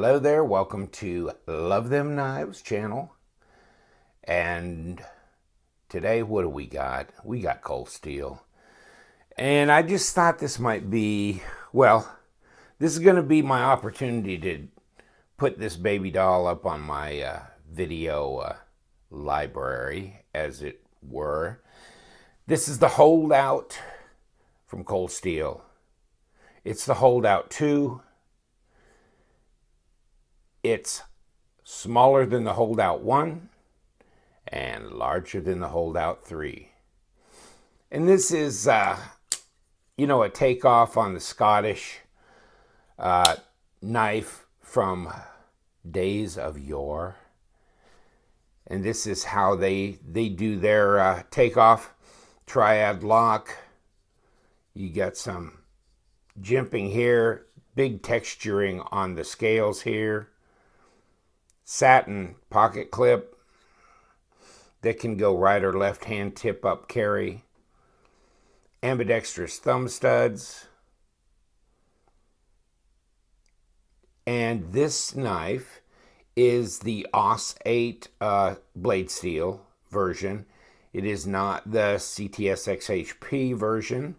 Hello there, welcome to Love Them Knives channel. And today, what do we got? We got cold steel. And I just thought this might be, well, this is going to be my opportunity to put this baby doll up on my video library, as it were. This is the Holdout from Cold Steel. It's the Holdout 2. It's smaller than the Holdout 1 and larger than the Holdout 3. And this is, a takeoff on the Scottish knife from days of yore. And this is how they do their takeoff. Triad lock. You got some jimping here, big texturing on the scales here. Satin pocket clip that can go right or left hand tip up carry. Ambidextrous thumb studs. And this knife is the AUS 8 blade steel version. It is not the CTS XHP version.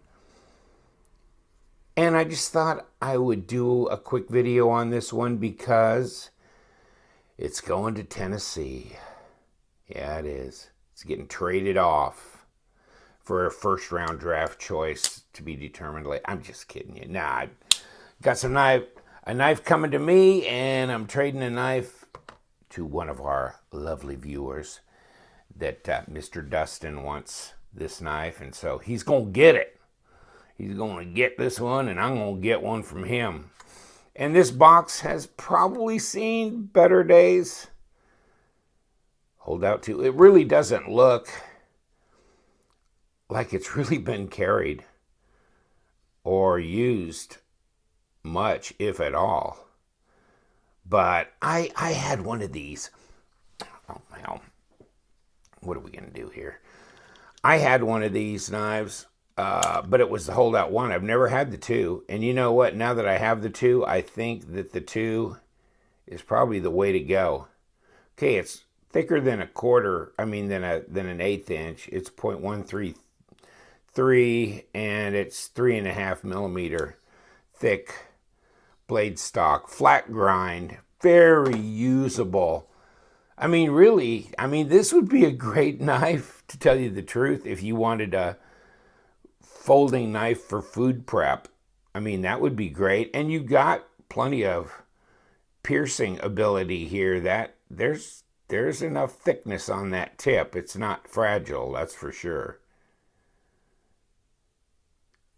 And I just thought I would do a quick video on this one because it's going to Tennessee. Yeah, it is. It's getting traded off for a first round draft choice to be determined later. I'm just kidding you. Nah, I got a knife coming to me, and I'm trading a knife to one of our lovely viewers that Mr. Dustin wants this knife, and so he's going to get it. He's going to get this one, and I'm going to get one from him. And this box has probably seen better days. Holdout 2. It really doesn't look like it's really been carried or used much, if at all. But I had one of these. Oh, well, what are we going to do here? I had one of these knives. But it was the Holdout 1. I've never had the 2. And you know what? Now that I have the 2, I think that the 2 is probably the way to go. Okay, it's thicker than a quarter, than an eighth inch. It's 0.133, and it's 3.5 millimeter thick blade stock. Flat grind, very usable. This would be a great knife, to tell you the truth, if you wanted a folding knife for food prep. That would be great. And you got plenty of piercing ability here. That there's enough thickness on that tip. It's not fragile, that's for sure.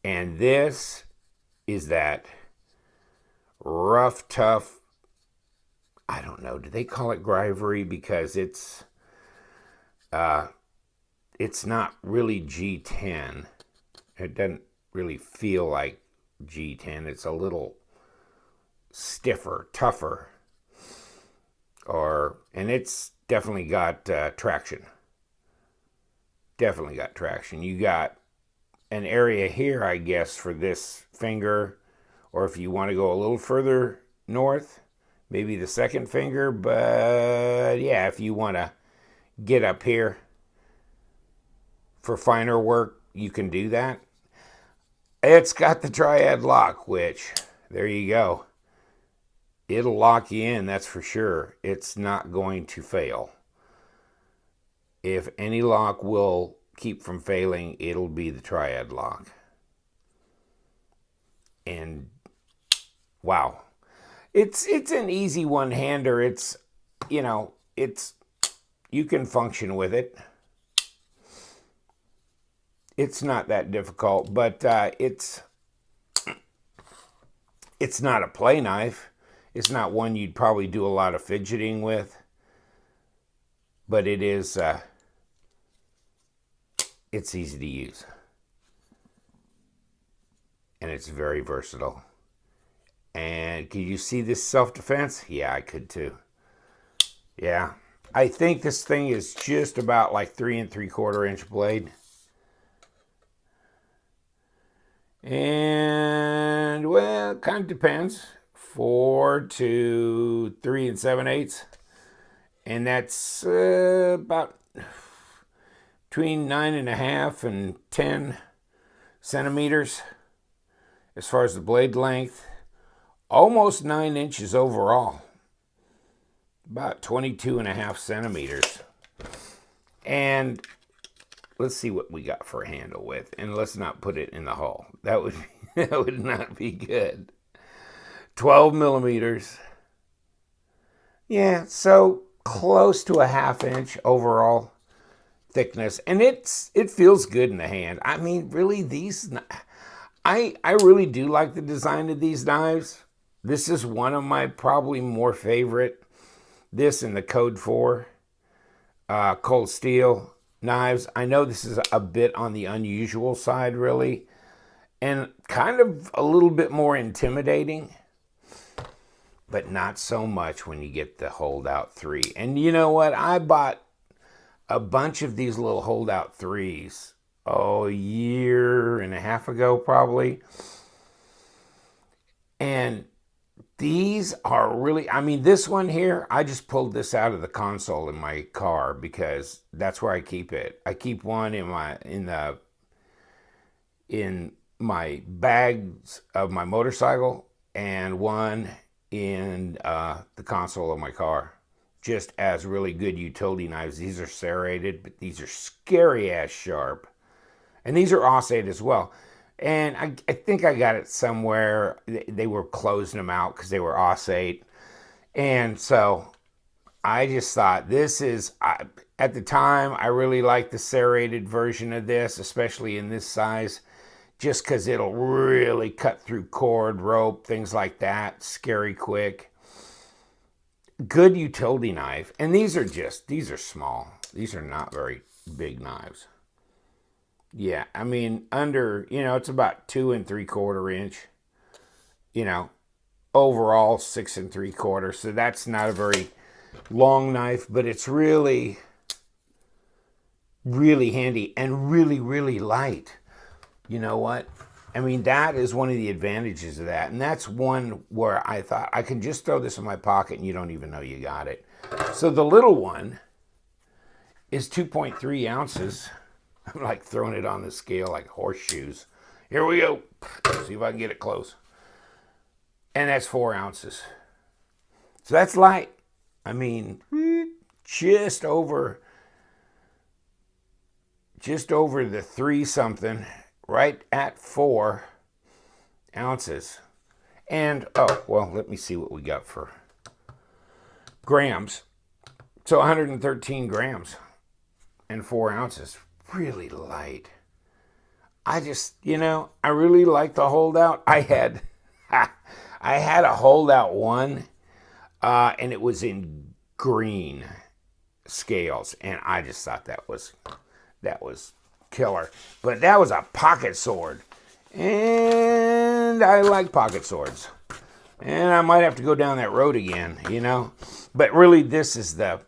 And this is that rough, tough, I don't know, do they call it Grivery? Because it's not really G10. It doesn't really feel like G10. It's a little stiffer, tougher. And it's definitely got traction. Definitely got traction. You got an area here, I guess, for this finger. Or if you want to go a little further north, maybe the second finger. But yeah, if you want to get up here for finer work, you can do that. It's got the triad lock, which, there you go. It'll lock you in, that's for sure. It's not going to fail. If any lock will keep from failing, it'll be the triad lock. And, wow. It's an easy one-hander. You can function with it. It's not that difficult, but it's not a play knife. It's not one you'd probably do a lot of fidgeting with. But it is, it's easy to use. And it's very versatile. And can you see this self-defense? Yeah, I could too. Yeah. I think this thing is just about like 3 3/4 inch blade. And, well, it kind of depends. 4 to 3 7/8, and that's about between 9.5 and 10 centimeters as far as the blade length. Almost 9 inches overall, about 22.5 centimeters. And let's see what we got for a handle width, and let's not put it in the hull. That would not be good. 12 millimeters. Yeah, so close to a 1/2 inch overall thickness, and it feels good in the hand. I mean, really, I really do like the design of these knives. This is one of my probably more favorite. This and the Code 4 cold steel knives. I know this is a bit on the unusual side, really, and kind of a little bit more intimidating, but not so much when you get the Holdout 3. And you know what? I bought a bunch of these little Holdout 3s, a year and a half ago probably. And these are really, I mean, this one here, I just pulled this out of the console in my car because that's where I keep it. I keep one in my bags of my motorcycle and one in the console of my car, just as really good utility knives. These are serrated, but these are scary ass sharp. And these are AUS as well. And I think I got it somewhere. They were closing them out because they were AUS. And so I just thought this is, at the time, I really liked the serrated version of this, especially in this size, just because it'll really cut through cord, rope, things like that, scary quick. Good utility knife. And these are small. These are not very big knives. Yeah, I mean, under, it's about 2 3/4 inch, overall 6 3/4. So that's not a very long knife, but it's really, really handy and really, really light. You know what? I mean, that is one of the advantages of that. And that's one where I thought I can just throw this in my pocket and you don't even know you got it. So the little one is 2.3 ounces. I'm like throwing it on the scale like horseshoes. Here we go. See if I can get it close. And that's 4 ounces. So that's light. I mean, just over the 3 something, right at 4 ounces. And, let me see what we got for grams. So 113 grams and 4 ounces. Really light. I just, I really like the Holdout. I had a Holdout 1, and it was in green scales, and I just thought that was killer. But that was a pocket sword, and I like pocket swords, and I might have to go down that road again, But really, this is the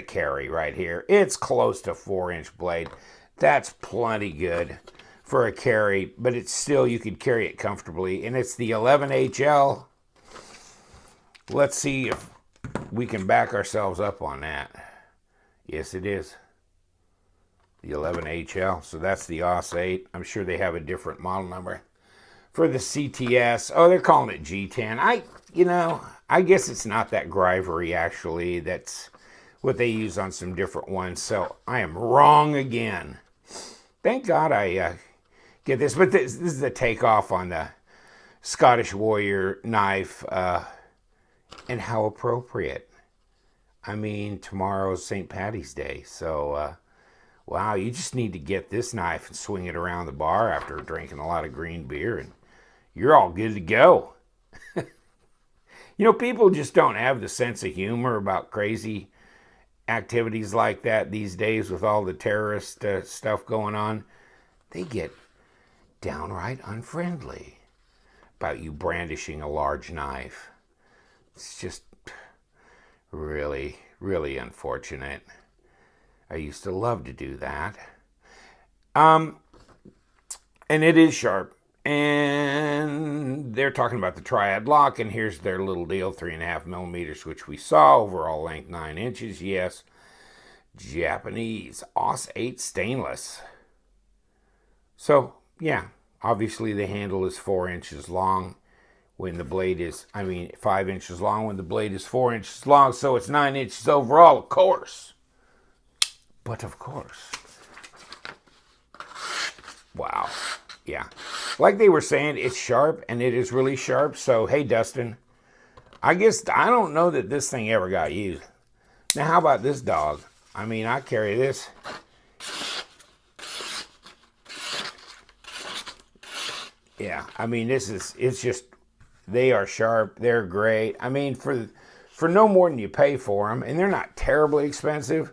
carry right here. It's close to 4-inch blade. That's plenty good for a carry, but it's still, you could carry it comfortably. And it's the 11HL. Let's see if we can back ourselves up on that. Yes, it is. The 11HL. So that's the AUS 8. I'm sure they have a different model number for the CTS. Oh, they're calling it G10. I guess it's not that Grivery, actually. That's what they use on some different ones. So I am wrong again. Thank God I get this. But this is the takeoff on the Scottish Warrior knife. And how appropriate. I mean, tomorrow's St. Paddy's Day. So, wow, you just need to get this knife and swing it around the bar after drinking a lot of green beer. And you're all good to go. People just don't have the sense of humor about crazy activities like that these days with all the terrorist stuff going on. They get downright unfriendly about you brandishing a large knife. It's just really, really unfortunate. I used to love to do that. And it is sharp. And they're talking about the triad lock, and here's their little deal, 3.5 millimeters, which we saw, overall length 9 inches, yes. Japanese, AUS 8 stainless. So, yeah, obviously the handle is 4 inches long when the blade is, 5 inches long when the blade is 4 inches long, so it's 9 inches overall, of course. But of course. Wow. Yeah. Like they were saying, it's sharp, and it is really sharp. So, hey, Dustin, I don't know that this thing ever got used. Now, how about this dog? I carry this. Yeah, it's just, they are sharp. They're great. For no more than you pay for them, and they're not terribly expensive,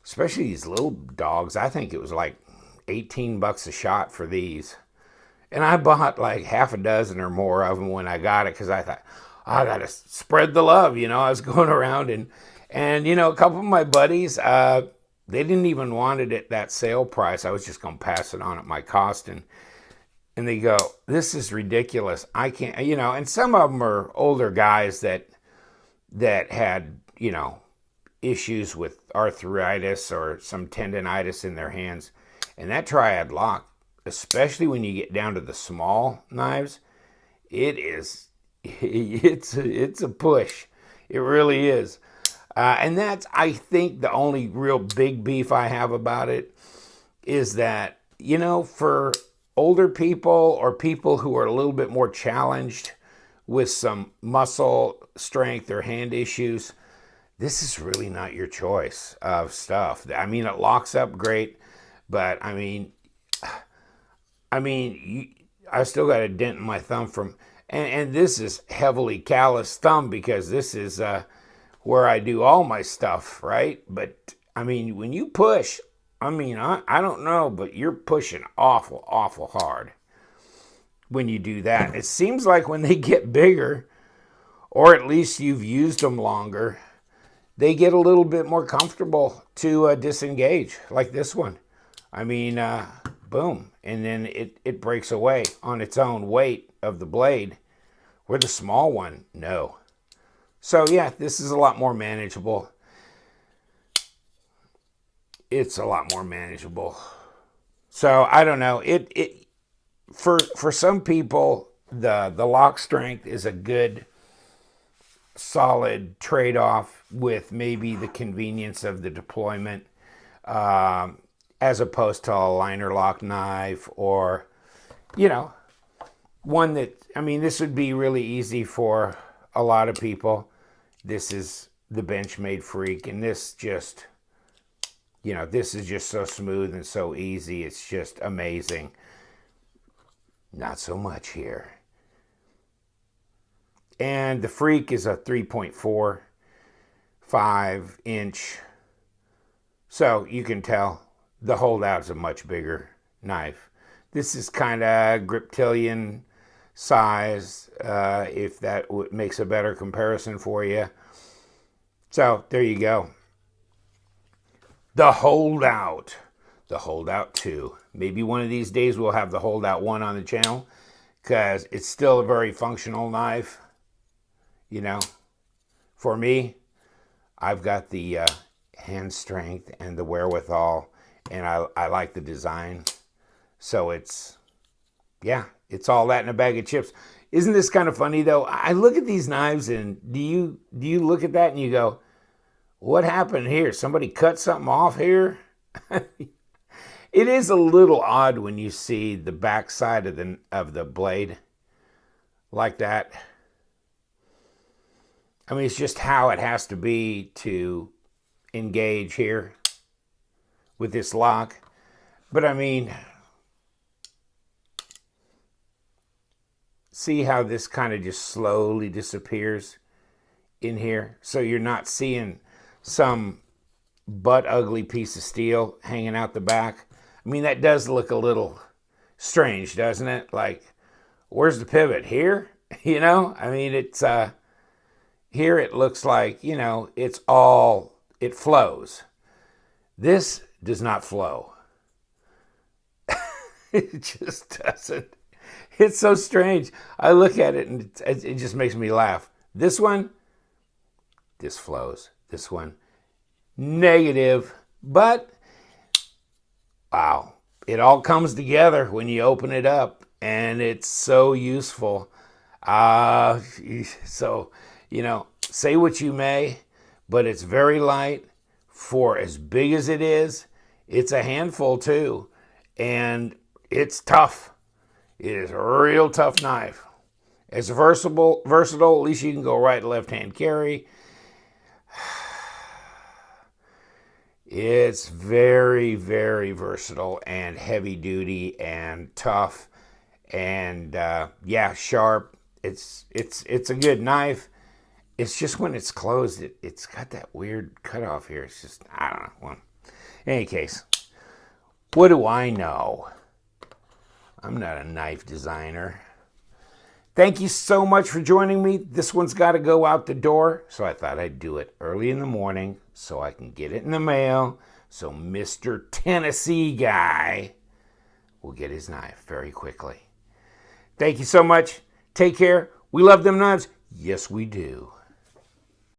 especially these little dogs. I think it was like $18 a shot for these. And I bought like half a dozen or more of them when I got it, because I thought, I got to spread the love. I was going around and a couple of my buddies, they didn't even want it at that sale price. I was just going to pass it on at my cost. And they go, this is ridiculous. I can't, and some of them are older guys that had, issues with arthritis or some tendonitis in their hands. And that triad lock, especially when you get down to the small knives, it's a push. It really is. And that's, I think, the only real big beef I have about it is that, for older people or people who are a little bit more challenged with some muscle strength or hand issues, this is really not your choice of stuff. It locks up great, but I still got a dent in my thumb and this is heavily calloused thumb, because this is where I do all my stuff, right? But when you push, I don't know, but you're pushing awful, awful hard when you do that. It seems like when they get bigger, or at least you've used them longer, they get a little bit more comfortable to disengage, like this one. Boom, and then it breaks away on its own weight of the blade, where the small one, no. So yeah, this is a lot more manageable. It's a lot more manageable. So I don't know. For some people, the lock strength is a good, solid trade-off with maybe the convenience of the deployment, as opposed to a liner lock knife, or one that, this would be really easy for a lot of people. This is the Benchmade Freak, and this just, this is just so smooth and so easy. It's just amazing. Not so much here. And the Freak is a 3.45 inch. So you can tell the holdout's a much bigger knife. This is kind of Griptilian size, if that makes a better comparison for you. So there you go. The Holdout 2. Maybe one of these days we'll have the Holdout 1 on the channel, because it's still a very functional knife. For me, I've got the hand strength and the wherewithal, and I like the design. So it's all that in a bag of chips. Isn't this kind of funny, though? I look at these knives, and do you look at that and you go, what happened here? Somebody cut something off here? It is a little odd when you see the back side of the blade like that. It's just how it has to be to engage here with this lock. But see how this kind of just slowly disappears in here? So you're not seeing some butt ugly piece of steel hanging out the back. That does look a little strange, doesn't it? Like, where's the pivot? Here? It's here it looks like, it flows. This does not flow. It just doesn't. It's so strange. I look at it and it just makes me laugh. This one, this flows. This one, negative. But, wow, it all comes together when you open it up, and it's so useful. So, say what you may, but it's very light. For as big as it is, it's a handful too. And it's tough. It is a real tough knife. It's versatile, at least you can go right and left hand carry. It's very, very versatile and heavy duty and tough and sharp. It's a good knife. It's just when it's closed, it's got that weird cutoff here. It's just, I don't know. Well, in any case, what do I know? I'm not a knife designer. Thank you so much for joining me. This one's got to go out the door, so I thought I'd do it early in the morning so I can get it in the mail, so Mr. Tennessee guy will get his knife very quickly. Thank you so much. Take care. We love them knives. Yes, we do.